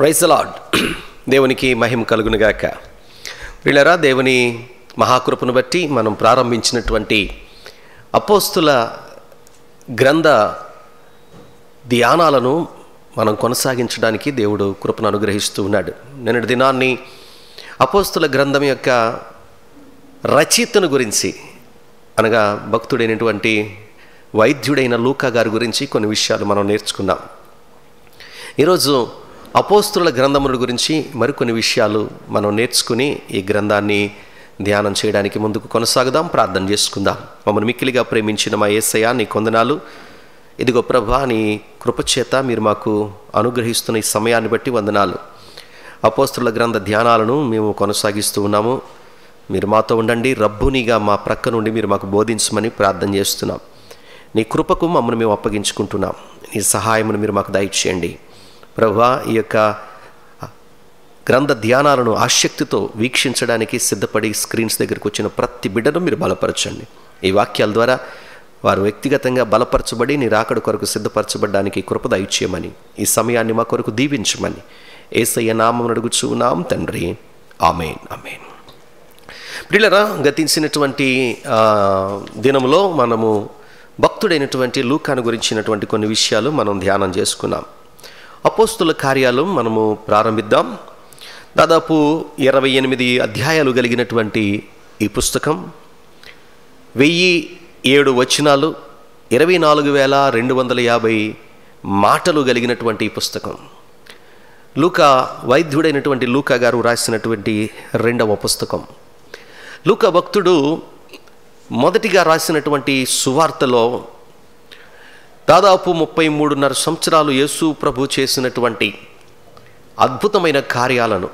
Praise the lord. దేవునికి మహిమ కలుగునుగాక. ప్రియులారా, దేవుని మహాకృపను బట్టి మనం ప్రారంభించినటువంటి అపోస్తుల గ్రంథ ధ్యానాలను మనం కొనసాగించడానికి దేవుడు కృపను అనుగ్రహిస్తూ ఉన్నాడు. నిన్నటి దినాన్ని అపోస్తుల గ్రంథం యొక్క రచయితను గురించి, అనగా భక్తుడైనటువంటి వైద్యుడైన లూకా గారి గురించి కొన్ని విషయాలు మనం నేర్చుకున్నాం. ఈరోజు అపోస్తుల గ్రంథముల గురించి మరికొన్ని విషయాలు మనం నేర్చుకుని ఈ గ్రంథాన్ని ధ్యానం చేయడానికి ముందుకు కొనసాగుదాం. ప్రార్థన చేసుకుందాం. మమ్మల్ని మిక్కిలిగా ప్రేమించిన మా యేసయ్య, నీ కొందనాలు. ఇదిగో ప్రభా, నీ కృపచేత మీరు మాకు అనుగ్రహిస్తున్న ఈ సమయాన్ని బట్టి వందనాలు. అపోస్తుల గ్రంథ ధ్యానాలను మేము కొనసాగిస్తూ ఉన్నాము. మీరు మాతో ఉండండి. రబ్బునిగా మా ప్రక్క నుండి మీరు మాకు బోధించమని ప్రార్థన చేస్తున్నాం. నీ కృపకు మమ్మల్ని మేము అప్పగించుకుంటున్నాం. నీ సహాయమును మీరు మాకు దయచేయండి ప్రభువా. ఈ యొక్క గ్రంథ ధ్యానాలను ఆసక్తితో వీక్షించడానికి సిద్ధపడి స్క్రీన్స్ దగ్గరికి వచ్చిన ప్రతి బిడ్డను మీరు బలపరచండి. ఈ వాక్యాల ద్వారా వారు వ్యక్తిగతంగా బలపరచబడి నీ రాకడ కొరకు సిద్ధపరచబడడానికి కృప దయచేయమని, ఈ సమయాన్ని మా కొరకు దీవించమని యేసయ్య నామమున అడుగుచున్నాం తండ్రి. ఆమేన్, ఆమేన్. ప్రియులారా, గతించినటువంటి దినములో మనము భక్తుడైనటువంటి లూకాను గురించినటువంటి కొన్ని విషయాలు మనం ధ్యానం చేసుకున్నాం. అపోస్తుల కార్యాలు మనము ప్రారంభిద్దాం. దాదాపు 28 అధ్యాయాలు కలిగినటువంటి ఈ పుస్తకం, 1007 వచనాలు, 24,250 మాటలు కలిగినటువంటి ఈ పుస్తకం లూకా, వైద్యుడైనటువంటి లూకా గారు రాసినటువంటి రెండవ పుస్తకం. లూకా భక్తుడు మొదటిగా రాసినటువంటి సువార్తలో దాదాపు 33.5 సంవత్సరాలు యేసు ప్రభు చేసినటువంటి అద్భుతమైన కార్యాలను,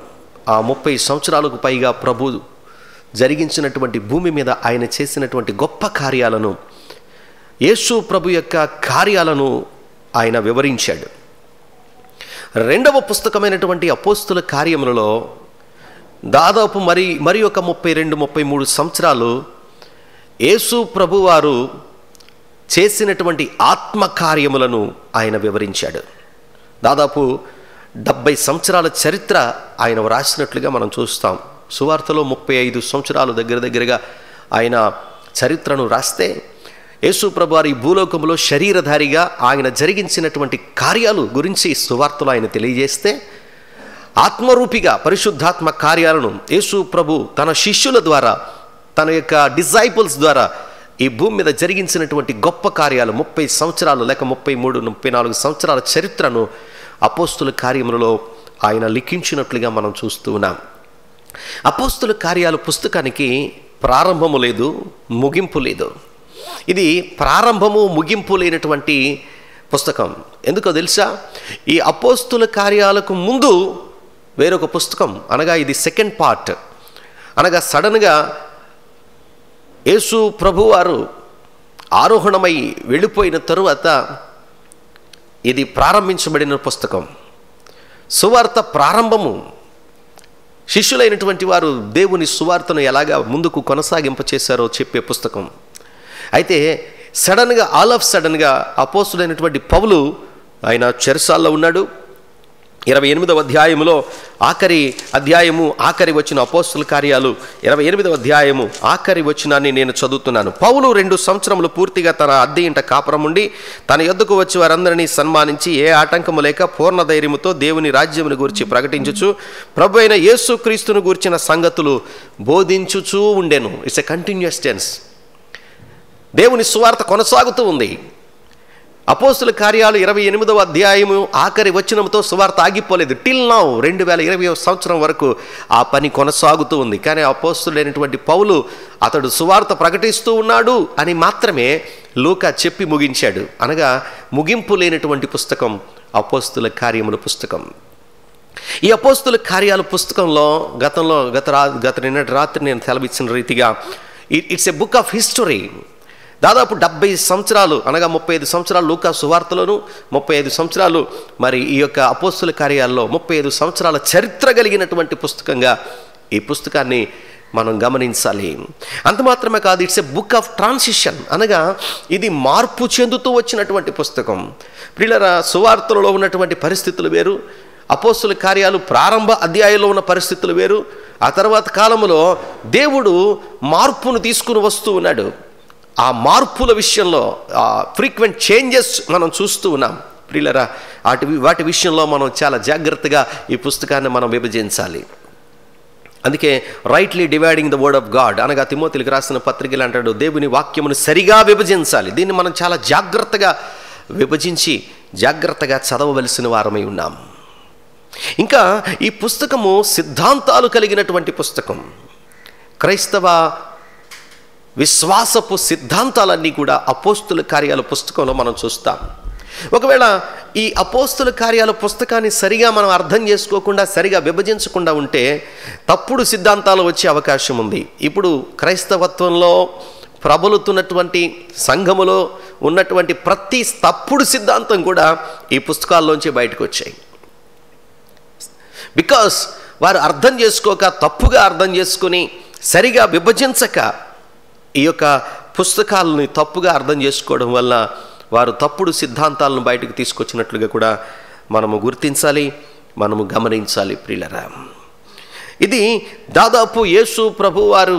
ఆ 30 సంవత్సరాలకు పైగా ప్రభు జరిగించినటువంటి భూమి మీద ఆయన చేసినటువంటి గొప్ప కార్యాలను, యేసు ప్రభు యొక్క కార్యాలను ఆయన వివరించాడు. రెండవ పుస్తకమైనటువంటి అపోస్తుల కార్యములలో దాదాపు మరి ఒక 32-33 సంవత్సరాలు యేసు ప్రభువారు చేసినటువంటి ఆత్మకార్యములను ఆయన వివరించాడు. దాదాపు 70 సంవత్సరాల చరిత్ర ఆయన వ్రాసినట్లుగా మనం చూస్తాం. సువార్తలో 35 సంవత్సరాలు దగ్గరగా ఆయన చరిత్రను రాస్తే, యేసు ప్రభువారు ఈ భూలోకంలో శరీరధారిగా ఆయన జరిగించినటువంటి కార్యాలు గురించి సువార్తలో ఆయన తెలియజేస్తే, ఆత్మరూపిగా పరిశుద్ధాత్మ కార్యాలను యేసు ప్రభు తన శిష్యుల ద్వారా, తన యొక్క డిజైపుల్స్ ద్వారా ఈ భూమి మీద జరిగించినటువంటి గొప్ప కార్యాలు 30 సంవత్సరాలు లేక 33-34 సంవత్సరాల చరిత్రను అపోస్తుల కార్యములలో ఆయన లిఖించినట్లుగా మనం చూస్తూ ఉన్నాం. అపోస్తుల కార్యాలు పుస్తకానికి ప్రారంభము లేదు, ముగింపు లేదు. ఇది ప్రారంభము ముగింపు లేనటువంటి పుస్తకం. ఎందుకో తెలుసా? ఈ అపోస్తుల కార్యాలకు ముందు వేరొక పుస్తకం, అనగా ఇది సెకండ్ పార్ట్. అనగా సడన్గా యేసు ప్రభువారు ఆరోహణమై వెళ్ళిపోయిన తరువాత ఇది ప్రారంభించబడిన పుస్తకం. సువార్త ప్రారంభము, శిష్యులైనటువంటి వారు దేవుని సువార్తను ఎలాగా ముందుకు కొనసాగింపచేశారో చెప్పే పుస్తకం. అయితే సడన్గా, ఆల్ ఆఫ్ సడన్గా అపోస్తులైనటువంటి పౌలు ఆయన చెరసాల్లో ఉన్నాడు. 28వ అధ్యాయములో ఆఖరి అధ్యాయము, ఆఖరి వచ్చిన అపోస్తుల కార్యాలు 28వ అధ్యాయము ఆఖరి వచనాన్ని నేను చదువుతున్నాను. పౌలు 2 సంవత్సరములు పూర్తిగా తన అద్దె ఇంట కాపురం ఉండి తన యొద్దకు వచ్చి వారందరినీ సన్మానించి ఏ ఆటంకము లేక పూర్ణ ధైర్యముతో దేవుని రాజ్యమును గురించి ప్రకటించుచు ప్రభు అయిన యేసు క్రీస్తును గూర్చిన సంగతులు బోధించుచూ ఉండెను. It's a continuous tense. దేవుని సువార్త కొనసాగుతూ ఉంది. అపోస్తుల కార్యాలు 28వ అధ్యాయము ఆఖరి వచనంతో సువార్త ఆగిపోలేదు. టిల్ నౌ 2020 సంవత్సరం వరకు ఆ పని కొనసాగుతూ ఉంది. కానీ అపోస్తులైనటువంటి పౌలు అతడు సువార్త ప్రకటిస్తూ ఉన్నాడు అని మాత్రమే లూకా చెప్పి ముగించాడు. అనగా ముగింపు లేనటువంటి పుస్తకం అపోస్తుల కార్యముల పుస్తకం. ఈ అపోస్తుల కార్యాల పుస్తకంలో గత నిన్నటి రాత్రి నేను సెలవిచ్చిన రీతిగా it's a book of history. దాదాపు 70 సంవత్సరాలు, అనగా 35 సంవత్సరాలు లూకా సువార్తలోను, 35 సంవత్సరాలు మరి ఈ యొక్క అపోస్తుల కార్యాల్లో 35 సంవత్సరాల చరిత్ర కలిగినటువంటి పుస్తకంగా ఈ పుస్తకాన్ని మనం గమనించాలి. అంత మాత్రమే కాదు, it's a book of transition. అనగా ఇది మార్పు చెందుతూ వచ్చినటువంటి పుస్తకం. ప్రియులారా, సువార్తలలో ఉన్నటువంటి పరిస్థితులు వేరు, అపోస్తుల కార్యాలు ప్రారంభ అధ్యాయంలో ఉన్న పరిస్థితులు వేరు. ఆ తర్వాత కాలంలో దేవుడు మార్పును తీసుకుని వస్తూ ఉన్నాడు. ఆ మార్పుల విషయంలో ఫ్రీక్వెంట్ చేంజెస్ మనం చూస్తూ ఉన్నాం ప్రియులరా. వాటి విషయంలో మనం చాలా జాగ్రత్తగా ఈ పుస్తకాన్ని మనం విభజించాలి. అందుకే rightly dividing the word of God అనగా తిమోతికి రాసిన పత్రికలు అంటాడు, దేవుని వాక్యమును సరిగా విభజించాలి. దీన్ని మనం చాలా జాగ్రత్తగా విభజించి జాగ్రత్తగా చదవవలసిన వారమై ఉన్నాం. ఇంకా ఈ పుస్తకము సిద్ధాంతాలు కలిగినటువంటి పుస్తకం. క్రైస్తవ విశ్వాసపు సిద్ధాంతాలన్నీ కూడా అపోస్తుల కార్యాల పుస్తకంలో మనం చూస్తాం. ఒకవేళ ఈ అపోస్తుల కార్యాల పుస్తకాన్ని సరిగా మనం అర్థం చేసుకోకుండా, సరిగా విభజించకుండా ఉంటే తప్పుడు సిద్ధాంతాలు వచ్చే అవకాశం ఉంది. ఇప్పుడు క్రైస్తవత్వంలో ప్రబలుతున్నటువంటి సంఘములో ఉన్నటువంటి ప్రతి తప్పుడు సిద్ధాంతం కూడా ఈ పుస్తకాల్లోంచి బయటకు వచ్చాయి. బికాస్ వారు అర్థం చేసుకోక, తప్పుగా అర్థం చేసుకుని, సరిగా విభజించక ఈ యొక్క పుస్తకాలని తప్పుగా అర్థం చేసుకోవడం వల్ల వారు తప్పుడు సిద్ధాంతాలను బయటకు తీసుకొచ్చినట్లుగా కూడా మనము గుర్తించాలి, మనము గమనించాలి ప్రియులరా. ఇది దాదాపు యేసు ప్రభు వారు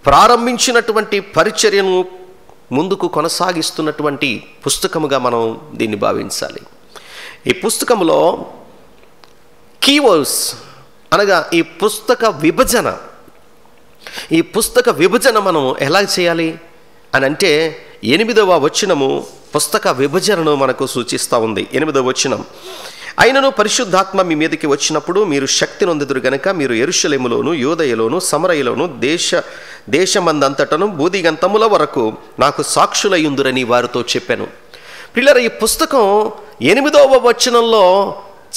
ప్రారంభించినటువంటి పరిచర్యను ముందుకు కొనసాగిస్తున్నటువంటి పుస్తకముగా మనం దీన్ని భావించాలి. ఈ పుస్తకంలో కీవర్డ్స్ అనగా ఈ పుస్తక విభజన మనం ఎలా చేయాలి అని అంటే 8వ వచనము పుస్తక విభజనను మనకు సూచిస్తూ ఉంది. 8వ వచనం, అయినను పరిశుద్ధాత్మ మీ మీదకి వచ్చినప్పుడు మీరు శక్తి నొందుదురు గనుక మీరు యెరూషలేములోను యూదయలోను సమరయలోను దేశమందంతటను బూదిగంతముల వరకు నాకు సాక్షులయ్యుందురని వారితో చెప్పాను. పిల్లల ఈ పుస్తకం 8వ వచనంలో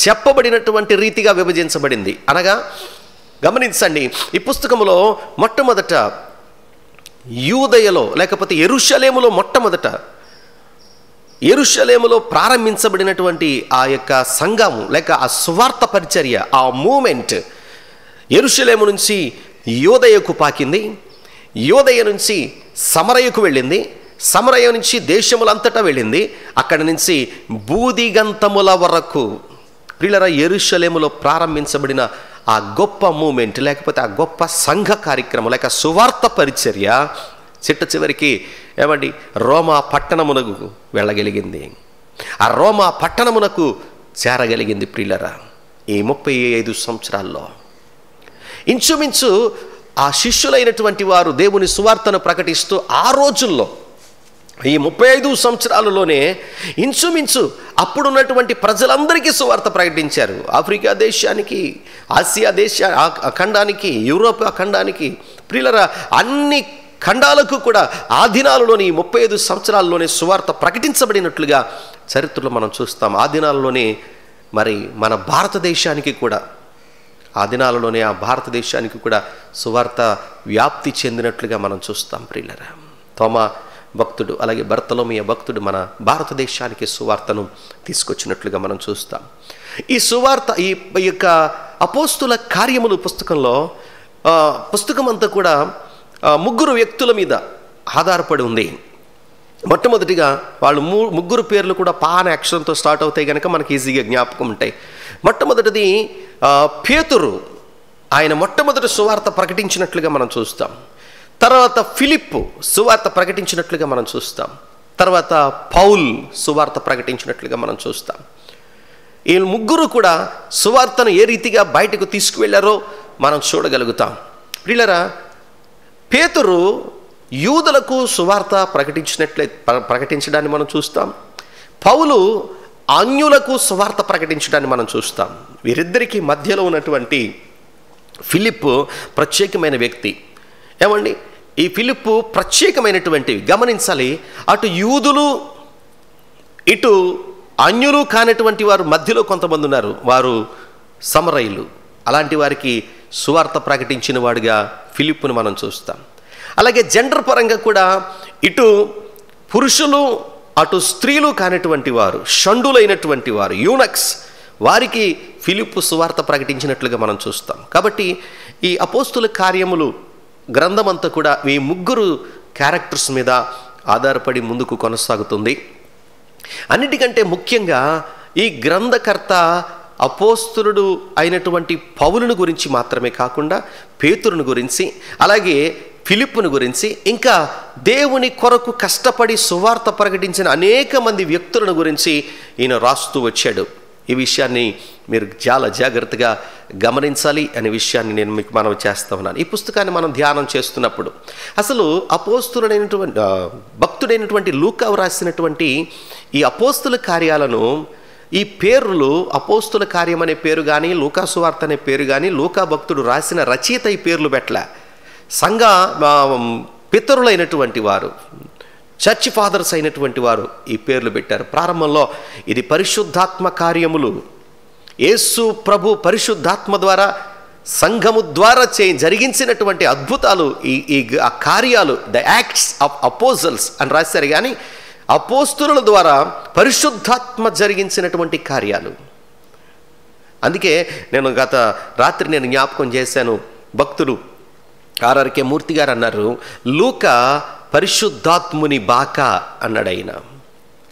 చెప్పబడినటువంటి రీతిగా విభజించబడింది. అనగా గమనించండి, ఈ పుస్తకంలో మొట్టమొదట యూదయలో లేకపోతే యెరూషలేములో యెరూషలేములో ప్రారంభించబడినటువంటి ఆ యొక్క సంఘము లేక ఆ సువార్త పరిచర్య, ఆ మూమెంట్ యెరూషలేము నుంచి యూదయకు పాకింది, యూదయ నుంచి సమరయకు వెళ్ళింది, సమరయ నుంచి దేశములంతటా వెళ్ళింది, అక్కడి నుంచి బూదిగంతముల వరకు. ప్రియులరా, యెరూషలేములో ప్రారంభించబడిన ఆ గొప్ప మూమెంట్ లేకపోతే ఆ గొప్ప సంఘ కార్యక్రమం లేక సువార్త పరిచర్య చివరికి ఏమండి రోమా పట్టణమునకు వెళ్ళగలిగింది. ఆ రోమా పట్టణమునకు చేరగలిగింది. ప్రియులరా, ఈ 35 సంవత్సరాల్లో ఇంచుమించు ఆ శిష్యులైనటువంటి వారు దేవుని సువార్తను ప్రకటిస్తూ ఆ రోజుల్లో ఈ 35 సంవత్సరాలలోనే ఇంచుమించు అప్పుడున్నటువంటి ప్రజలందరికీ సువార్త ప్రకటించారు. ఆఫ్రికా దేశానికి, ఆసియా ఖండానికి, యూరోప్ ఖండానికి, ప్రియులరా అన్ని ఖండాలకు కూడా ఆ దినాలలోని 35 సంవత్సరాల్లోనే సువార్త ప్రకటించబడినట్లుగా చరిత్రలో మనం చూస్తాం. ఆ దినాలలోనే మరి మన భారతదేశానికి కూడా ఆ భారతదేశానికి కూడా సువార్త వ్యాప్తి చెందినట్లుగా మనం చూస్తాం. ప్రియులరా, తోమా భక్తుడు అలాగే బర్తలోమియ భక్తుడు మన భారతదేశానికి సువార్తను తీసుకొచ్చినట్లుగా మనం చూస్తాం. ఈ సువార్త ఈ యొక్క అపోస్తుల కార్యములు పుస్తకంలో పుస్తకం అంతా కూడా 3 వ్యక్తుల మీద ఆధారపడి ఉంది. మొట్టమొదటిగా వాళ్ళు 3 పేర్లు కూడా పా అనే అక్షరంతో స్టార్ట్ అవుతాయి కనుక మనకి ఈజీగా జ్ఞాపకం ఉంటాయి. మొట్టమొదటిది పేతురు, ఆయన మొట్టమొదటి సువార్త ప్రకటించినట్లుగా మనం చూస్తాం. తర్వాత ఫిలిప్పు సువార్త ప్రకటించినట్లుగా మనం చూస్తాం. తర్వాత పౌల్ సువార్త ప్రకటించినట్లుగా మనం చూస్తాం. ఈ 3 కూడా సువార్తను ఏ రీతిగా బయటకు తీసుకువెళ్ళారో మనం చూడగలుగుతాం. ప్రియులరా, పేతురు యూదులకు సువార్త ప్రకటించడాన్ని మనం చూస్తాం. పౌలు అన్యులకు సువార్త ప్రకటించడాన్ని మనం చూస్తాం. వీరిద్దరికీ మధ్యలో ఉన్నటువంటి ఫిలిప్పు ప్రత్యేకమైన వ్యక్తి. ఏమండి, ఈ ఫిలిప్పు ప్రత్యేకమైనటువంటివి గమనించాలి. అటు యూదులు ఇటు అన్యులు కానటువంటి వారు మధ్యలో కొంతమంది ఉన్నారు, వారు సమరయులు. అలాంటి వారికి సువార్త ప్రకటించిన వాడిగా ఫిలిప్పును మనం చూస్తాం. అలాగే జెండర్ పరంగా కూడా ఇటు పురుషులు అటు స్త్రీలు కానటువంటి వారు, షండులైనటువంటి వారు, యూనక్స్, వారికి ఫిలిప్పు సువార్త ప్రకటించినట్లుగా మనం చూస్తాం. కాబట్టి ఈ అపోస్తుల కార్యములు గ్రంథం అంతా కూడా ఈ 3 క్యారెక్టర్స్ మీద ఆధారపడి ముందుకు కొనసాగుతుంది. అన్నిటికంటే ముఖ్యంగా ఈ గ్రంథకర్త అపోస్తులుడు అయినటువంటి పౌలుని గురించి మాత్రమే కాకుండా పేతురుని గురించి, అలాగే ఫిలిప్పును గురించి, ఇంకా దేవుని కొరకు కష్టపడి సువార్త ప్రకటించిన అనేక మంది వ్యక్తులను గురించి ఈయన రాస్తూ వచ్చాడు. ఈ విషయాన్ని మీరు చాలా జాగ్రత్తగా గమనించాలి అనే విషయాన్ని నేను మీకు మనవి చేస్తా ఉన్నాను. ఈ పుస్తకాన్ని మనం ధ్యానం చేస్తున్నప్పుడు అసలు అపోస్తులుడైనటువంటి భక్తుడైనటువంటి లూకా రాసినటువంటి ఈ అపోస్తుల కార్యాలను, ఈ పేర్లు అపోస్తుల కార్యం అనే పేరు కానీ, లూకా సువార్త అనే పేరు కానీ, లూకా భక్తుడు రాసిన రచయిత ఈ పేర్లు పెట్టలే. సంఘ పితరులైనటువంటి వారు, చర్చ్ ఫాదర్స్ అయినటువంటి వారు ఈ పేర్లు పెట్టారు. ప్రారంభంలో ఇది పరిశుద్ధాత్మ కార్యములు, యేసు ప్రభు పరిశుద్ధాత్మ ద్వారా సంఘము ద్వారా జరిగించినటువంటి అద్భుతాలు, ఈ కార్యాలు, ద యాక్ట్స్ ఆఫ్ అపోజల్స్ అని రాశారు. కానీ అపోస్తుల ద్వారా పరిశుద్ధాత్మ జరిగించినటువంటి కార్యాలు. అందుకే నేను గత రాత్రి నేను జ్ఞాపకం చేశాను, భక్తులు ఆర్ఆర్కే మూర్తి గారు అన్నారు, లూకా పరిశుద్ధాత్ముని బాక అన్నాడు ఆయన.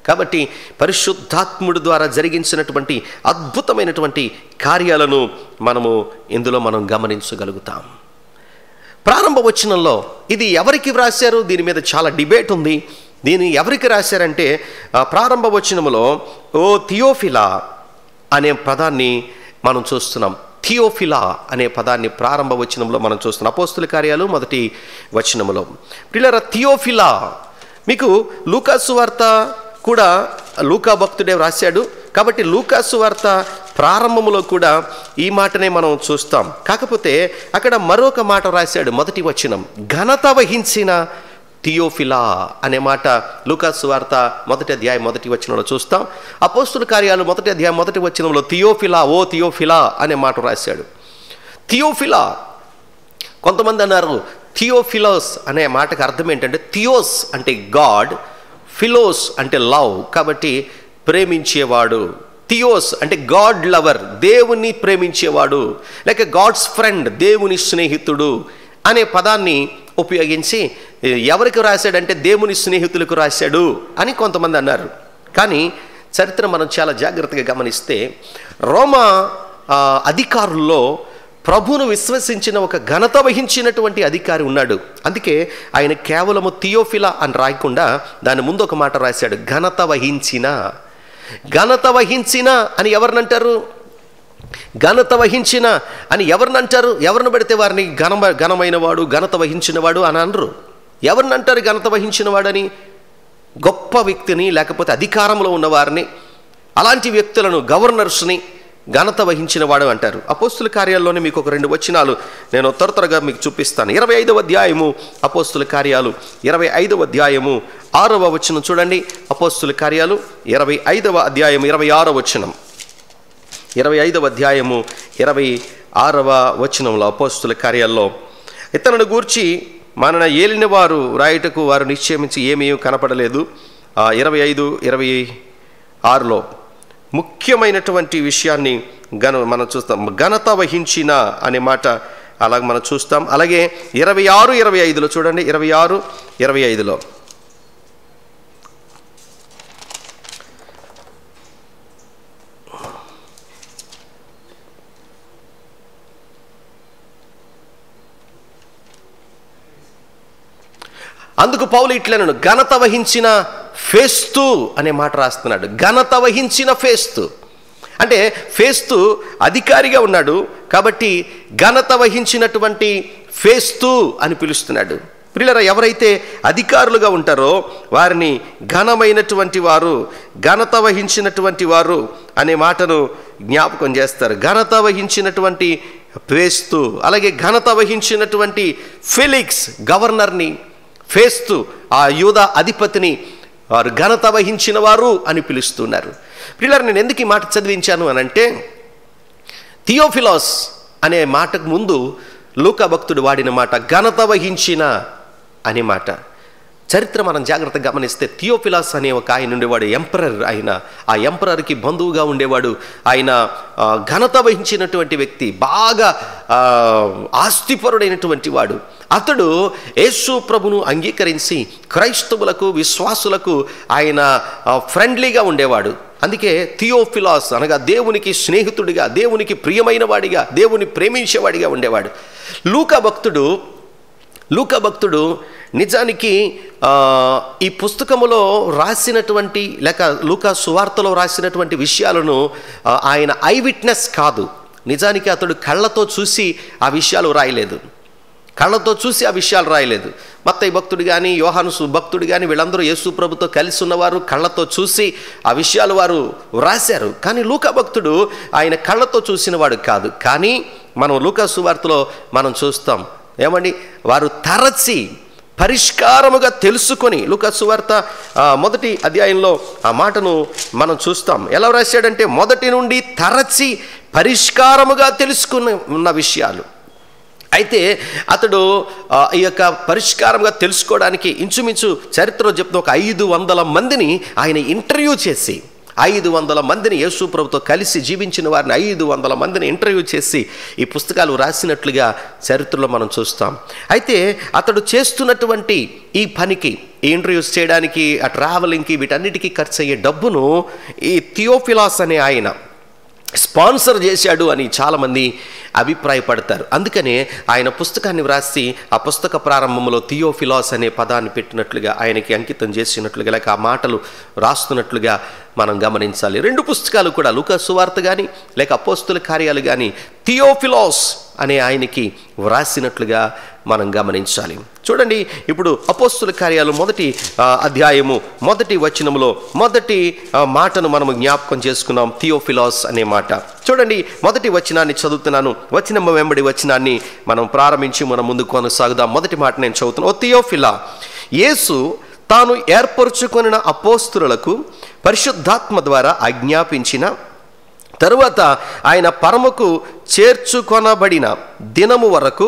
కాబట్టి పరిశుద్ధాత్ముడు ద్వారా జరిగించినటువంటి అద్భుతమైనటువంటి కార్యాలను ఇందులో మనం గమనించగలుగుతాం. ప్రారంభ వచనంలో ఇది ఎవరికి వ్రాశారు? దీని మీద చాలా డిబేట్ ఉంది. దీన్ని ఎవరికి రాశారంటే ప్రారంభ వచనంలో ఓ థియోఫిలా అనే పదాన్ని మనం చూస్తున్నాం. థియోఫిలా అనే పదాన్ని ప్రారంభ వచనంలో మనం చూస్తున్నాం. అపోస్తుల కార్యాలు 1వ వచనంలో. ప్రియులారా, థియోఫిలా మీకు లూకా సువార్త కూడా లూకా భక్తుడే రాశాడు. కాబట్టి లూకా సువార్త ప్రారంభంలో కూడా ఈ మాటనే మనం చూస్తాం. కాకపోతే అక్కడ మరొక మాట రాశాడు. 1వ వచనం, ఘనత వహించిన థియోఫిలా అనే మాట లూకా సువార్త 1వ అధ్యాయం 1వ వచనంలో చూస్తాం. అపోస్తుల కార్యాలు 1వ అధ్యాయం 1వ వచనంలో థియోఫిలా, ఓ థియోఫిలా అనే మాట రాశాడు. థియోఫిలా, కొంతమంది అన్నారు థియోఫిలోస్ అనే మాటకు అర్థం ఏంటంటే థియోస్ అంటే గాడ్, ఫిలోస్ అంటే లవ్, కాబట్టి ప్రేమించేవాడు. థియోస్ అంటే గాడ్ లవర్, దేవుని ప్రేమించేవాడు, లేక గాడ్స్ ఫ్రెండ్, దేవుని స్నేహితుడు అనే పదాన్ని ఉపయోగించి ఎవరికి రాశాడంటే దేవుని స్నేహితులకు రాశాడు అని కొంతమంది అన్నారు. కానీ చరిత్ర మనం చాలా జాగ్రత్తగా గమనిస్తే రోమా అధికారుల్లో ప్రభువును విశ్వసించిన ఒక ఘనత వహించినటువంటి అధికారి ఉన్నాడు. అందుకే ఆయన కేవలము థియోఫిలా అని రాయకుండా దాని ముందు ఒక మాట రాశాడు, ఘనత వహించిన. ఘనత వహించిన అని ఎవరినంటారు? ఘనత వహించిన అని ఎవరినంటారు? ఎవరిని పెడితే వారిని ఘనమైన వాడు, ఘనత వహించిన వాడు అని అనరు. ఎవరిని అంటారు ఘనత వహించిన వాడని? గొప్ప వ్యక్తిని, లేకపోతే అధికారంలో ఉన్నవారిని, అలాంటి వ్యక్తులను, గవర్నర్స్ని ఘనత వహించిన వాడు అంటారు. అపోస్తుల కార్యాల్లోనే మీకు ఒక 2 వచనాలు నేను త్వరగా మీకు చూపిస్తాను. 25వ అధ్యాయము అపోస్తుల కార్యాలు 25వ అధ్యాయము 6వ వచనం చూడండి. అపోస్తుల కార్యాలు 25వ అధ్యాయం 26వ వచనం. 25వ అధ్యాయము 26వ వచనంలో అపోస్తుల కార్యాల్లో, ఇతరులను గూర్చి మన ఏలిన వారు రాయుటకు వారు నిశ్చయించి ఏమీ కనపడలేదు. 25-26లో ముఖ్యమైనటువంటి విషయాన్ని మనం చూస్తాం. ఘనత వహించిన అనే మాట అలాగ మనం చూస్తాం. అలాగే 26-25లో చూడండి. 26-25లో అందుకు పౌలు ఇట్లనను, ఘనత వహించిన ఫేస్తు అనే మాట రాస్తున్నాడు. ఘనత వహించిన ఫేస్తు అంటే ఫేస్తు అధికారిగా ఉన్నాడు కాబట్టి ఘనత వహించినటువంటి ఫేస్తు అని పిలుస్తున్నాడు. ప్రియులారా, ఎవరైతే అధికారులుగా ఉంటారో వారిని ఘనమైనటువంటి వారు, ఘనత వహించినటువంటి వారు అనే మాటను జ్ఞాపకం చేస్తారు. ఘనత వహించినటువంటి ఫేస్తు, అలాగే ఘనత వహించినటువంటి ఫెలిక్స్ గవర్నర్ని, ఫేస్తు ఆ యూదా అధిపతిని వారు ఘనత వహించిన వారు అని పిలుస్తున్నారు. ప్రియులారా, నేను ఎందుకు ఈ మాట చదివించాను అని అంటే, థియోఫిలోస్ అనే మాటకు ముందు లూకా భక్తుడు వాడిన మాట ఘనత వహించిన అనే మాట. చరిత్ర మనం జాగ్రత్తగా గమనిస్తే థియోఫిలాస్ అనే ఒక ఆయన ఉండేవాడు, ఎంపరర్. ఆయన ఆ ఎంపరర్కి బంధువుగా ఉండేవాడు. ఆయన ఘనత వహించినటువంటి వ్యక్తి, బాగా ఆస్తిపరుడైనటువంటి వాడు. అతడు యేసు ప్రభును అంగీకరించి క్రైస్తవులకు, విశ్వాసులకు ఆయన ఫ్రెండ్లీగా ఉండేవాడు. అందుకే థియోఫిలాస్ అనగా దేవునికి స్నేహితుడిగా, దేవునికి ప్రియమైన వాడిగా, దేవుని ప్రేమించేవాడిగా ఉండేవాడు. లూకా భక్తుడు నిజానికి ఈ పుస్తకములో రాసినటువంటి లేక లూకా సువార్తలో రాసినటువంటి విషయాలను ఆయన ఐ విట్నెస్ కాదు. నిజానికి అతడు కళ్ళతో చూసి ఆ విషయాలు రాయలేదు. మత్తయి భక్తుడు కానీ, యోహాను భక్తుడు కానీ, వీళ్ళందరూ యేసు ప్రభుతో కలిసి ఉన్నవారు, కళ్ళతో చూసి ఆ విషయాలు వారు రాశారు. కానీ లూకా భక్తుడు ఆయన కళ్ళతో చూసిన వాడు కాదు. కానీ మనం లూకా సువార్తలో మనం చూస్తాం ఏమండి, వారు తరచి పరిష్కారముగా తెలుసుకొని, లూకా సువార్త 1వ అధ్యాయంలో ఆ మాటను మనం చూస్తాం. ఎలా రాశాడంటే, మొదటి నుండి తరచి పరిష్కారముగా తెలుసుకున్న విషయాలు. అయితే అతడు ఈ యొక్క పరిష్కారంగా తెలుసుకోవడానికి ఇంచుమించు చరిత్రలో చెప్తున్న ఒక 500 మందిని ఆయన ఇంటర్వ్యూ చేసి, 500 మందిని యేసు ప్రభుతో కలిసి జీవించిన వారిని 500 మందిని ఇంటర్వ్యూ చేసి ఈ పుస్తకాలు రాసినట్లుగా చరిత్రలో మనం చూస్తాం. అయితే అతడు చేస్తున్నటువంటి ఈ పనికి, ఈ ఇంటర్వ్యూస్ చేయడానికి, ఆ ట్రావెలింగ్కి, వీటన్నిటికీ ఖర్చు అయ్యే డబ్బును ఈ థియోఫిలాస్ అనే ఆయన స్పాన్సర్ చేశాడు అని చాలామంది అభిప్రాయపడతారు. అందుకనే ఆయన పుస్తకాన్ని వ్రాసి ఆ పుస్తక ప్రారంభంలో థియోఫిలాస్ అనే పదాన్ని పెట్టినట్లుగా, ఆయనకి అంకితం చేసినట్లుగా, లేక ఆ మాటలు రాస్తున్నట్లుగా మనం గమనించాలి. 2 పుస్తకాలు కూడా, లూకా సువార్త కానీ లేక అపోస్తుల కార్యాలు కానీ, థియోఫిలాస్ అనే ఆయనకి వ్రాసినట్లుగా మనం గమనించాలి. చూడండి, ఇప్పుడు అపోస్తుల కార్యాలు 1వ అధ్యాయము 1వ వచనములో మొదటి మాటను మనము జ్ఞాపకం చేసుకున్నాం, థియోఫిలాస్ అనే మాట. చూడండి, 1వ వచనాన్ని చదువుతున్నాను. వచనం వెంబడి వచనాన్ని మనం ప్రారంభించి మనం ముందుకు కొనసాగుదాం. మొదటి మాట నేను చదువుతున్నాను. ఓ థియోఫిలా, యేసు తాను ఏర్పరచుకొనిన అపోస్తులకు పరిశుద్ధాత్మ ద్వారా ఆజ్ఞాపించిన తరువాత ఆయన పరముకు చేర్చుకొనబడిన దినము వరకు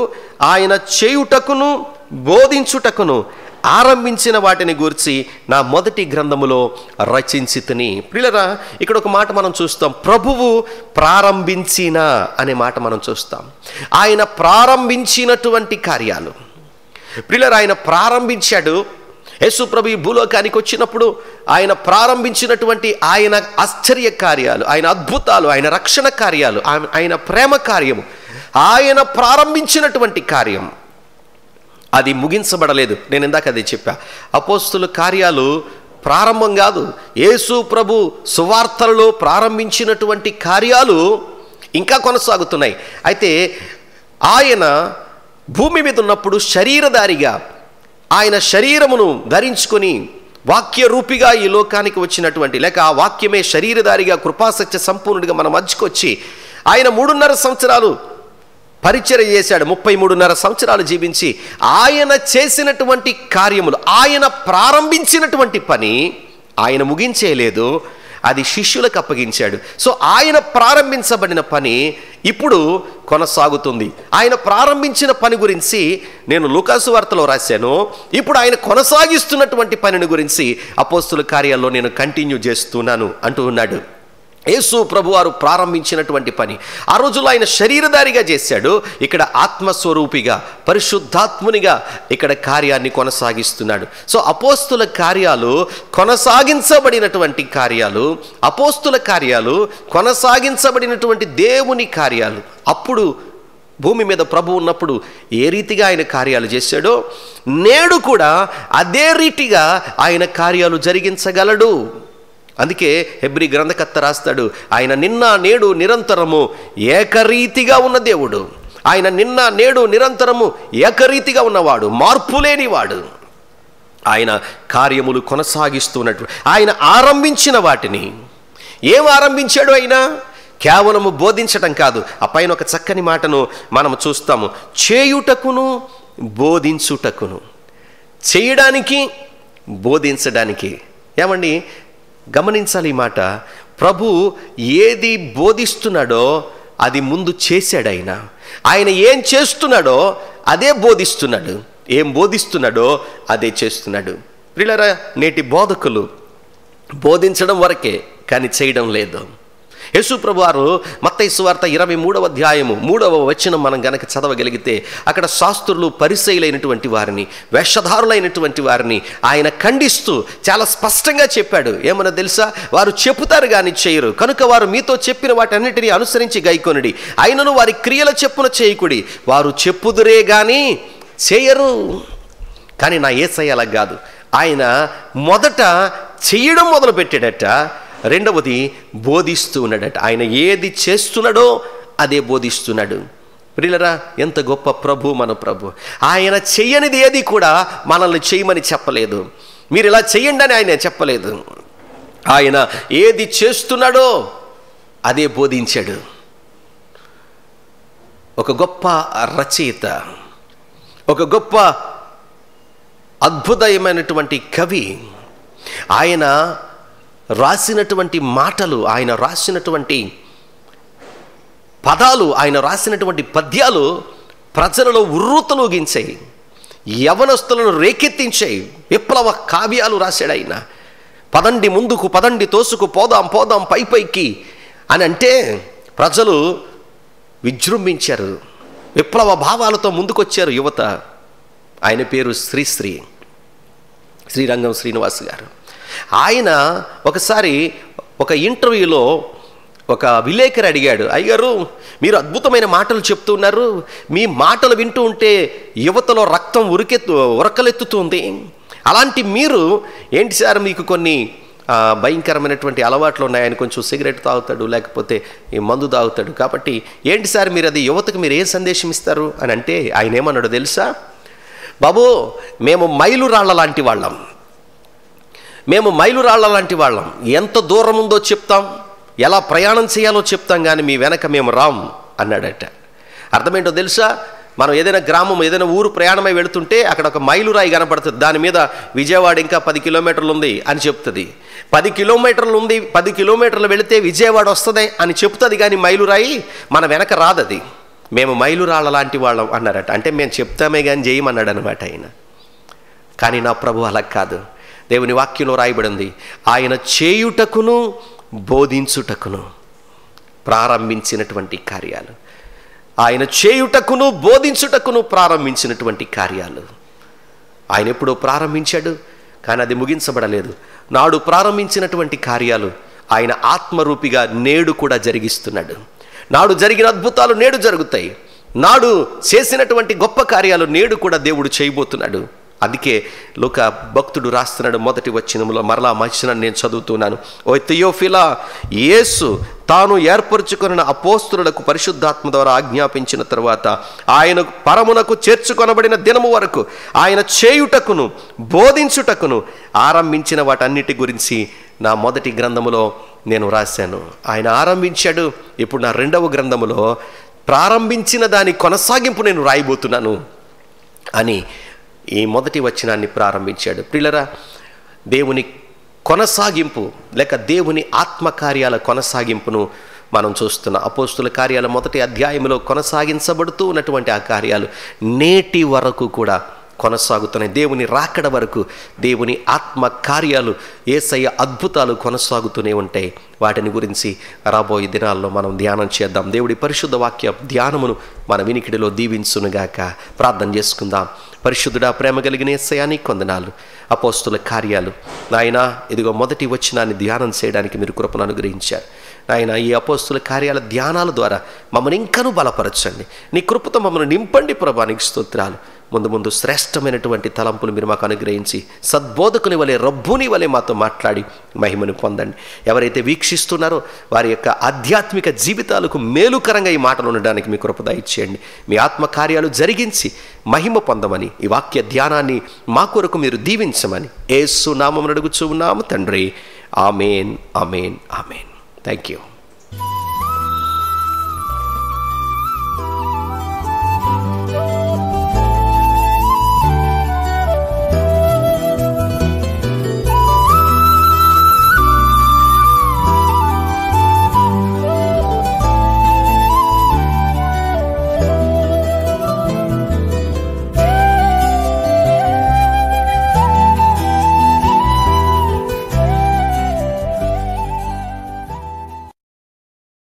ఆయన చేయుటకును బోధించుటకును ఆరంభించిన వాటిని గూర్చి నా మొదటి గ్రంథములో రచించితిని. ప్రియులారా, ఇక్కడ ఒక మాట మనం చూస్తాం, ప్రభువు ప్రారంభించిన అనే మాట మనం చూస్తాం. ఆయన ప్రారంభించినటువంటి కార్యాలు. ప్రియులారా, ఆయన ప్రారంభించాడు. యేసు ప్రభు ఈ భూలోకానికి వచ్చినప్పుడు ఆయన ప్రారంభించినటువంటి ఆయన ఆశ్చర్య కార్యాలు, ఆయన అద్భుతాలు, ఆయన రక్షణ కార్యాలు, ఆయన ప్రేమ కార్యము, ఆయన ప్రారంభించినటువంటి కార్యం అది ముగించబడలేదు. నేను ఇందాక అదే చెప్పా, అపోస్తుల కార్యాలు ప్రారంభం కాదు. యేసు ప్రభు సువార్తలలో ప్రారంభించినటువంటి కార్యాలు ఇంకా కొనసాగుతున్నాయి. అయితే ఆయన భూమి మీద ఉన్నప్పుడు శరీరధారిగా, ఆయన శరీరమును ధరించుకొని వాక్య రూపిగా ఈ లోకానికి వచ్చినటువంటి, లేక ఆ వాక్యమే శరీరధారిగా కృపాసత్య సంపూర్ణుడిగా మన మధ్యకు వచ్చి ఆయన 3.5 సంవత్సరాలు పరిచర్య చేశాడు. 33.5 సంవత్సరాలు జీవించి ఆయన చేసినటువంటి కార్యములు, ఆయన ప్రారంభించినటువంటి పని ఆయన ముగించేయలేదు, అది శిష్యులకు అప్పగించాడు. సో ఆయన ప్రారంభించబడిన పని ఇప్పుడు కొనసాగుతుంది. ఆయన ప్రారంభించిన పని గురించి నేను లూకా సువార్తలో రాశాను. ఇప్పుడు ఆయన కొనసాగిస్తున్నటువంటి పనిని గురించి అపోస్తుల కార్యాల్లో నేను కంటిన్యూ చేస్తున్నాను అంటూ ఉన్నాడు. యేసు ప్రభువారు ప్రారంభించినటువంటి పని ఆ రోజుల్లో ఆయన శరీరధారిగా చేశాడు. ఇక్కడ ఆత్మస్వరూపిగా, పరిశుద్ధాత్మునిగా ఇక్కడ కార్యాన్ని కొనసాగిస్తున్నాడు. సో అపోస్తుల కార్యాలు కొనసాగించబడినటువంటి కార్యాలు, అపోస్తుల కార్యాలు కొనసాగించబడినటువంటి దేవుని కార్యాలు. అప్పుడు భూమి మీద ప్రభు ఉన్నప్పుడు ఏ రీతిగా ఆయన కార్యాలు చేశాడో నేడు కూడా అదే రీతిగా ఆయన కార్యాలు జరిగించగలడు. అందుకే హెబ్రీ గ్రంథకర్త రాస్తాడు, ఆయన నిన్న నేడు నిరంతరము ఏకరీతిగా ఉన్న దేవుడు. ఆయన నిన్న నేడు నిరంతరము ఏకరీతిగా ఉన్నవాడు, మార్పు లేనివాడు. ఆయన కార్యములు కొనసాగిస్తున్నట్టు ఆయన ఆరంభించిన వాటిని ఏం ఆరంభించాడు? ఆయన కేవలము బోధించటం కాదు. ఆ పైన ఒక చక్కని మాటను మనం చూస్తాము, చేయుటకును బోధించుటకును. చేయడానికి, బోధించడానికి. ఏమండి, గమనించాలి ఈ మాట. ప్రభు ఏది బోధిస్తున్నాడో అది ముందు చేశాడు. ఆయన ఏం చేస్తున్నాడో అదే బోధిస్తున్నాడు, ఏం బోధిస్తున్నాడో అదే చేస్తున్నాడు. ప్రియులారా, నేటి బోధకులు బోధించడం వరకే కానీ చేయడం లేదు. యేసు ప్రభువారు మత్తయి సువార్త 23వ అధ్యాయము 3వ వచనం మనం గనక చదవగలిగితే అక్కడ శాస్త్రులు పరిసయ్యులైనటువంటి వారిని, వేషధారులైనటువంటి వారిని ఆయన ఖండిస్తూ చాలా స్పష్టంగా చెప్పాడు. ఏమన్నా తెలుసా? వారు చెప్పుతారు కానీ చేయరు, కనుక వారు మీతో చెప్పిన వాటన్నిటినీ అనుసరించి గైకొనుడి, అయినను వారి క్రియల చెప్పున చేయకుడి, వారు చెప్పుదురే కానీ చేయరు. కానీ నా యేసయ్య అలా కాదు. ఆయన మొదట చెయ్యడం మొదలు పెట్టాడట, రెండవది బోధిస్తూ ఉన్నాడట. ఆయన ఏది చేస్తున్నాడో అదే బోధిస్తున్నాడు. ప్రియులరా, ఎంత గొప్ప ప్రభు మన ప్రభు. ఆయన చెయ్యనిది ఏది కూడా మనల్ని చేయమని చెప్పలేదు, మీరు ఇలా చెయ్యండి అని ఆయన చెప్పలేదు. ఆయన ఏది చేస్తున్నాడో అదే బోధించాడు. ఒక గొప్ప రచయిత, ఒక గొప్ప అద్భుతమైనటువంటి కవి, ఆయన రాసినటువంటి మాటలు, ఆయన రాసినటువంటి పదాలు, ఆయన రాసినటువంటి పద్యాలు ప్రజలలో ఉర్రూతలూగించాయి, యవనస్తులను రేకెత్తించాయి, విప్లవ కావ్యాలు రాశాడు ఆయన. పదండి ముందుకు, పదండి తోసుకు, పోదాం పోదాం పై పైకి అని అంటే ప్రజలు విజృంభించారు, విప్లవ భావాలతో ముందుకొచ్చారు యువత. ఆయన పేరు శ్రీరంగం శ్రీనివాస్ గారు. ఆయన ఒకసారి ఒక ఇంటర్వ్యూలో ఒక విలేకరి అడిగాడు, అయ్యారు మీరు అద్భుతమైన మాటలు చెప్తున్నారు, మీ మాటలు వింటూ ఉంటే యువతలో రక్తం ఉరకలెత్తుతుంది, అలాంటి మీరు ఏంటి సార్, మీకు కొన్ని భయంకరమైనటువంటి అలవాట్లు ఉన్నాయి, ఆయన కొంచెం సిగరెట్ తాగుతాడు, లేకపోతే ఈ మందు తాగుతాడు, కాబట్టి ఏంటి సార్ మీరు అది యువతకు మీరు ఏ సందేశం ఇస్తారు అని అంటే ఆయన ఏమన్నాడు తెలుసా? బాబు, మేము మైలురాళ్ల లాంటి వాళ్ళం, ఎంత దూరం ఉందో చెప్తాం, ఎలా ప్రయాణం చేయాలో చెప్తాం, కానీ మీ వెనక మేము రాం అన్నాడట. అర్థమేంటో తెలుసా? మనం ఏదైనా గ్రామం, ఏదైనా ఊరు ప్రయాణమై వెళుతుంటే అక్కడ ఒక మైలురాయి కనపడుతుంది, దాని మీద విజయవాడ ఇంకా 10 కిలోమీటర్లు ఉంది అని చెప్తుంది. 10 కిలోమీటర్లు ఉంది, 10 కిలోమీటర్లు వెళితే విజయవాడ వస్తుంది అని చెప్తుంది, కానీ మైలురాయి మన వెనక రాదది. మేము మైలురాళ్ళ లాంటి వాళ్ళం అన్నారట. అంటే మేము చెప్తామే కానీ చేయమన్నాడు అనమాట ఆయన. కానీ నా ప్రభు అలా కాదు. దేవుని వాక్యంలో రాయబడింది, ఆయన చేయుటకును బోధించుటకును ప్రారంభించినటువంటి కార్యాలు, ఆయన చేయుటకును బోధించుటకును ప్రారంభించినటువంటి కార్యాలు. ఆయన ఎప్పుడో ప్రారంభించాడు, కానీ అది ముగించబడలేదు. నాడు ప్రారంభించినటువంటి కార్యాలు ఆయన ఆత్మరూపిగా నేడు కూడా జరిగిస్తున్నాడు. నాడు జరిగిన అద్భుతాలు నేడు జరుగుతాయి, నాడు చేసినటువంటి గొప్ప కార్యాలు నేడు కూడా దేవుడు చేయబోతున్నాడు. అందుకే లూకా భక్తుడు రాస్తున్నాడు మొదటి వచనంలో, మరలా వచనాన్ని నేను చదువుతున్నాను. ఓ థియోఫిలా, యేసు తాను ఏర్పరచుకున్న అపోస్తులకు పరిశుద్ధాత్మ ద్వారా ఆజ్ఞాపించిన తర్వాత ఆయన పరమునకు చేర్చుకొనబడిన దినము వరకు ఆయన చేయుటకును బోధించుటకును ఆరంభించిన వాటన్నిటి గురించి నా మొదటి గ్రంథములో నేను రాశాను. ఆయన ఆరంభించాడు, ఇప్పుడు నా రెండవ గ్రంథములో ప్రారంభించిన దాని కొనసాగింపు నేను రాయబోతున్నాను అని ఈ మొదటి వచనాన్ని ప్రారంభించాడు. ప్రియులరా, దేవుని కొనసాగింపు లేక దేవుని ఆత్మకార్యాల కొనసాగింపును మనం చూస్తున్నాం. అపోస్తుల కార్యాల మొదటి అధ్యాయంలో కొనసాగించబడుతూ ఉన్నటువంటి ఆ కార్యాలు నేటి వరకు కూడా కొనసాగుతున్నాయి. దేవుని రాకడ వరకు దేవుని ఆత్మ కార్యాలు, యేసయ్య అద్భుతాలు కొనసాగుతూనే ఉంటాయి. వాటిని గురించి రాబోయే దినాల్లో మనం ధ్యానం చేద్దాం. దేవుడి పరిశుద్ధ వాక్య ధ్యానమును మన వినికిడిలో దీవించునుగాక. ప్రార్థన చేసుకుందాం. పరిశుద్ధుడా, ప్రేమ కలిగిన యేసయ్యా, నీకు వందనాలు. అపోస్తుల కార్యాలు నాయనా, ఇదిగో మొదటి వచనాన్ని ధ్యానం చేయడానికి మీరు కృపను అనుగ్రహించారు నాయన. ఈ అపోస్తుల కార్యాల ధ్యానాల ద్వారా మమ్మల్ని ఇంకనూ బలపరచండి. నీ కృపతో మమ్మల్ని నింపండి ప్రభా. నీకు స్తోత్రాలు. ముందు ముందు శ్రేష్టమైనటువంటి తలంపులు మీరు మాకు అనుగ్రహించి సద్బోధకుని వలె, రబ్బుని వలె మాతో మాట్లాడి మహిమను పొందండి. ఎవరైతే వీక్షిస్తున్నారో వారి యొక్క ఆధ్యాత్మిక జీవితాలకు మేలుకరంగా ఈ మాటలు ఉండడానికి మీ కృప దయచేయండి. మీ ఆత్మకార్యాలు జరిగించి మహిమ పొందమని, ఈ వాక్య ధ్యానాన్ని మా కొరకు మీరు దీవించమని యేసు నామమున అడుగుచూ ఉన్నాము తండ్రి. Amen, amen, amen. Thank you.